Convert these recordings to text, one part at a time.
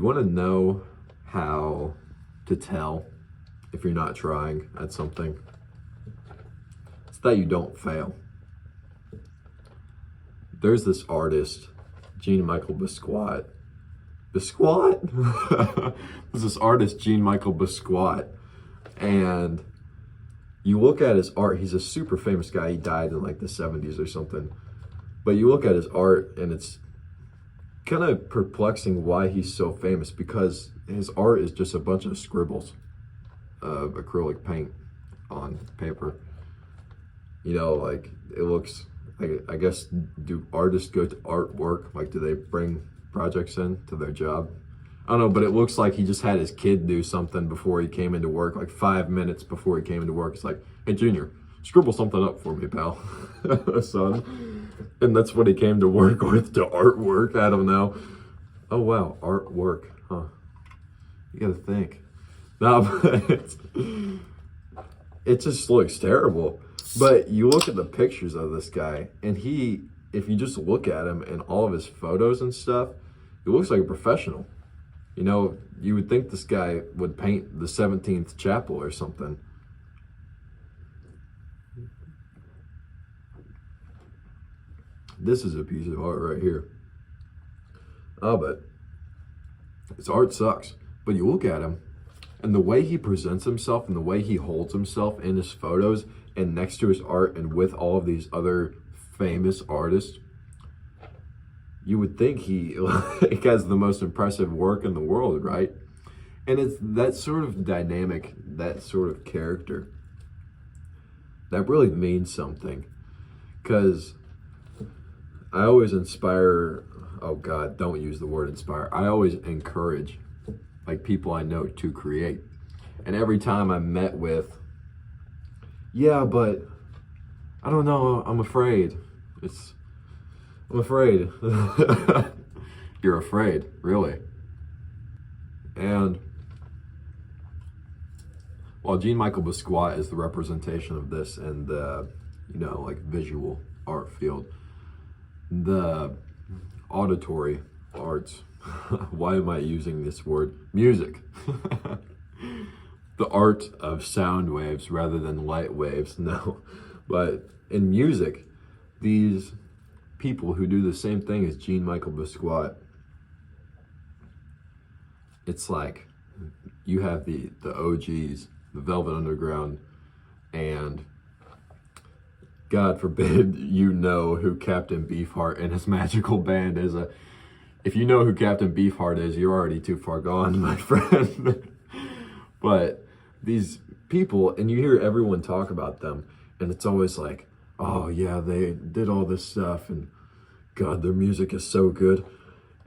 want to know how to tell if you're not trying at something? It's that you don't fail. There's this artist, Jean-Michel Basquiat. Basquiat? There's this artist, Jean-Michel Basquiat. And you look at his art, he's a super famous guy. He died in like the 70s or something. But you look at his art and it's kind of perplexing why he's so famous, because his art is just a bunch of scribbles of acrylic paint on paper. You know, like it looks, I guess, do artists go to artwork? Like, do they bring projects in to their job? I don't know, but it looks like he just had his kid do something before he came into work, like 5 minutes before he came into work. It's like, hey, Junior, scribble something up for me, pal, son. And that's what he came to work with, to artwork. I don't know. Oh, wow, artwork, huh? You gotta think. No, but it just looks terrible. But you look at the pictures of this guy, and if you just look at him and all of his photos and stuff, he looks like a professional. You know, you would think this guy would paint the 17th chapel or something. This is a piece of art right here. Oh, but his art sucks. But you look at him, and the way he presents himself and the way he holds himself in his photos and next to his art and with all of these other famous artists, you would think he like, has the most impressive work in the world, right? And it's that sort of dynamic, that sort of character, that really means something. Because I always inspire, oh God, don't use the word inspire. I always encourage like people I know to create. And every time I'm met with, yeah, but I don't know, I'm afraid. I'm afraid. You're afraid, really. And while Jean-Michel Basquiat is the representation of this in the, you know, like visual art field, the auditory arts, why am I using this word? Music. The art of sound waves rather than light waves, no. But in music, these people who do the same thing as Jean-Michel Basquiat, it's like you have the OGs, the Velvet Underground, and God forbid you know who Captain Beefheart and his magical band is. If you know who Captain Beefheart is, you're already too far gone, my friend. But these people, and you hear everyone talk about them, and it's always like, oh yeah, they did all this stuff, and God, their music is so good.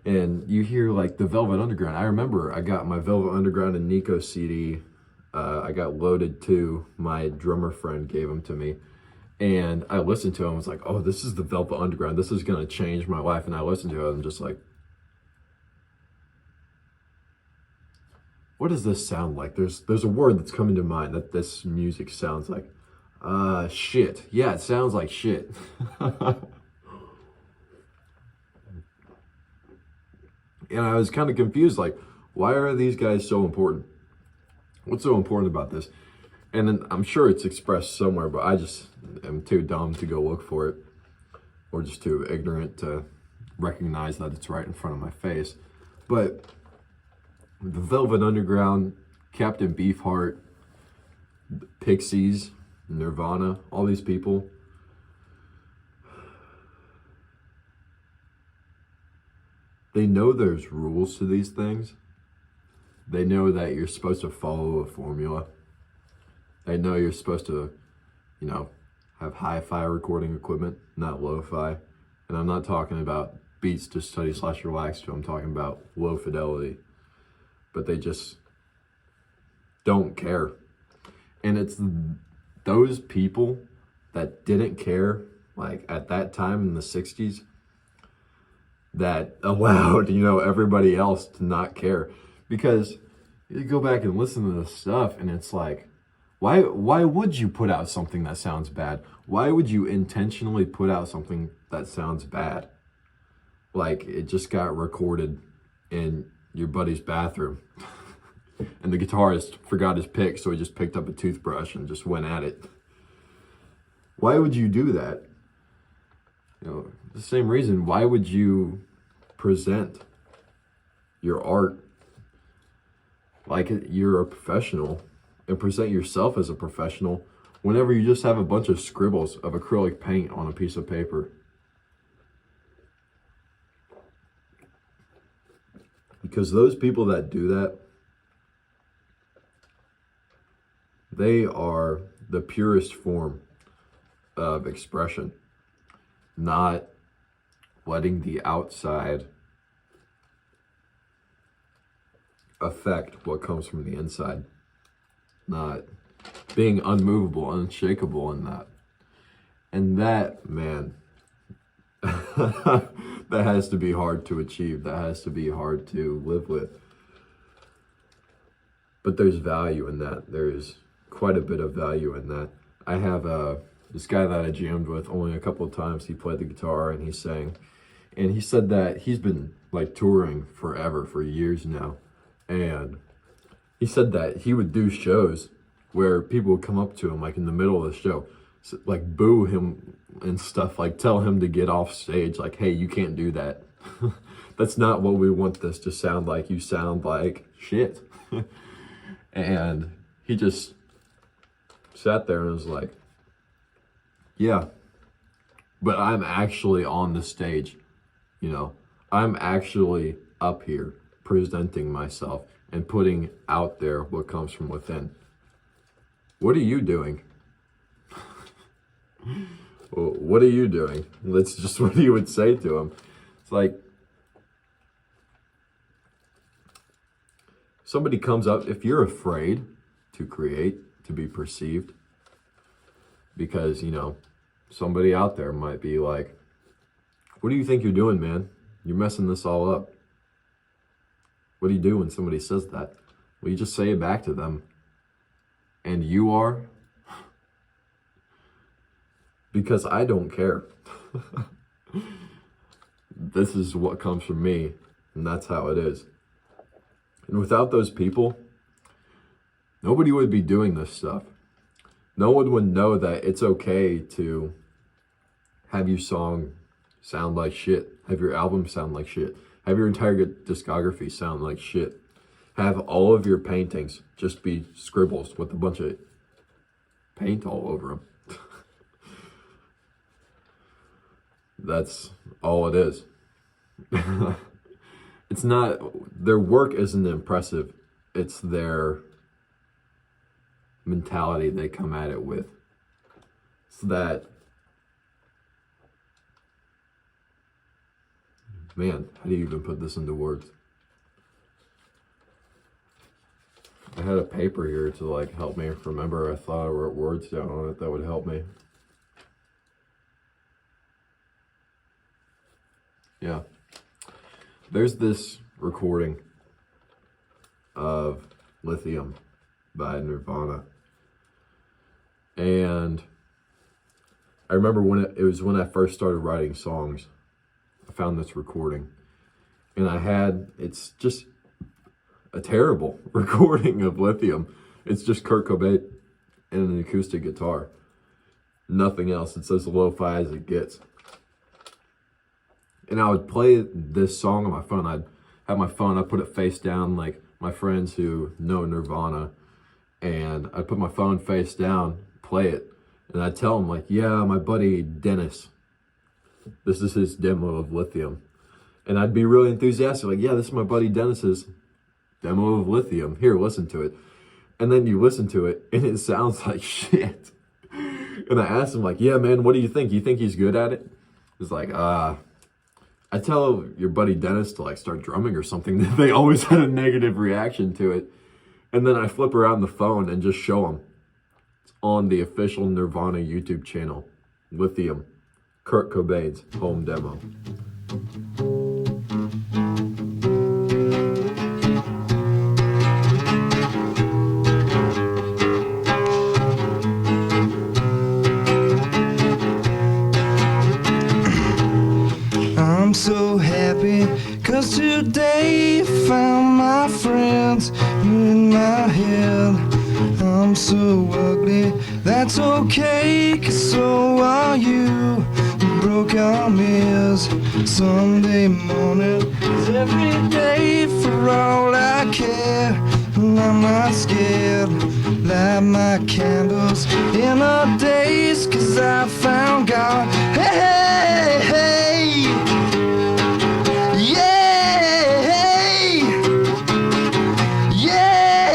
And you hear like the Velvet Underground. I remember I got my Velvet Underground and Nico CD. I got loaded too. My drummer friend gave them to me. And I listened to it and was like, oh, this is the Velvet Underground. This is going to change my life. And I listened to it and I'm just like, what does this sound like? There's a word that's coming to mind that this music sounds like. Shit. Yeah, it sounds like shit. And I was kind of confused, like, why are these guys so important? What's so important about this? And then I'm sure it's expressed somewhere, but I just am too dumb to go look for it, or just too ignorant to recognize that it's right in front of my face. But the Velvet Underground, Captain Beefheart, Pixies, Nirvana, all these people, they know there's rules to these things. They know that you're supposed to follow a formula. They know you're supposed to, you know, have hi-fi recording equipment, not lo-fi. And I'm not talking about beats to study/relax to. I'm talking about low fidelity. But they just don't care. And it's those people that didn't care, like at that time in the 60s, that allowed, you know, everybody else to not care. Because you go back and listen to this stuff and it's like, why would you put out something that sounds bad? Why would you intentionally put out something that sounds bad? Like it just got recorded and your buddy's bathroom. And the guitarist forgot his pick, so he just picked up a toothbrush and just went at it. Why would you do that? You know, the same reason, why would you present your art like you're a professional and present yourself as a professional whenever you just have a bunch of scribbles of acrylic paint on a piece of paper? Because those people that do that, they are the purest form of expression, not letting the outside affect what comes from the inside, not being unmovable, unshakable in that. And that, man, that has to be hard to achieve. That has to be hard to live with. But there's value in that. There's quite a bit of value in that. I have this guy that I jammed with only a couple of times. He played the guitar and he sang. And he said that he's been like touring forever, for years now. And he said that he would do shows where people would come up to him like in the middle of the show, like boo him and stuff, like tell him to get off stage, like, hey, you can't do that. That's not what we want this to sound like. You sound like shit. And he just sat there and was like, yeah, but I'm actually on the stage, you know, I'm actually up here presenting myself and putting out there what comes from within. What are you doing? Well, what are you doing? That's just what he would say to him. It's like, somebody comes up, if you're afraid to create, to be perceived, because, you know, somebody out there might be like, what do you think you're doing, man? You're messing this all up. What do you do when somebody says that? Well, you just say it back to them. And you are? Because I don't care. This is what comes from me, and that's how it is. And without those people, nobody would be doing this stuff. No one would know that it's okay to have your song sound like shit, have your album sound like shit, have your entire discography sound like shit, have all of your paintings just be scribbles with a bunch of paint all over them. That's all it is. It's not, their work isn't impressive. It's their mentality they come at it with. It's that, man, how do you even put this into words? I had a paper here to like help me remember. I thought I wrote words down on it that would help me. Yeah. There's this recording of Lithium by Nirvana. And I remember when it was when I first started writing songs, I found this recording. And it's just a terrible recording of Lithium. It's just Kurt Cobain and an acoustic guitar. Nothing else. It's as lo-fi as it gets. And I would play this song on my phone. I'd have my phone, I'd put it face down, like my friends who know Nirvana. And I'd put my phone face down, play it. And I'd tell them like, yeah, my buddy Dennis, this is his demo of Lithium. And I'd be really enthusiastic, like, yeah, this is my buddy Dennis's demo of Lithium. Here, listen to it. And then you listen to it, and it sounds like shit. And I asked him, like, yeah, man, what do you think? You think he's good at it? He's like, I tell your buddy Dennis to, like, start drumming or something. They always had a negative reaction to it. And then I flip around the phone and just show them. It's on the official Nirvana YouTube channel. Lithium. Kurt Cobain's home demo. I'm so happy 'cause today I found my friends in my head. I'm so ugly, that's okay, 'cause so are you. Broke arm is Sunday morning, 'cause every day for all I care. And I'm not scared, light my candles in a daze, 'cause I found God. Hey, hey, hey, yeah, hey, yeah,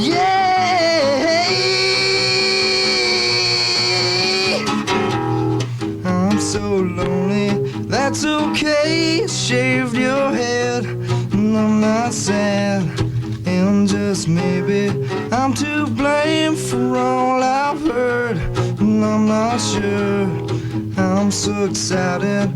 yeah. I'm so lonely, that's okay. Shaved your head, and I'm not sad. And just maybe I'm to blame for all I've heard, and I'm not sure. I'm so excited,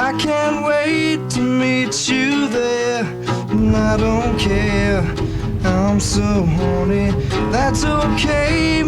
I can't wait to meet you there. And I don't care, I'm so horny, that's okay.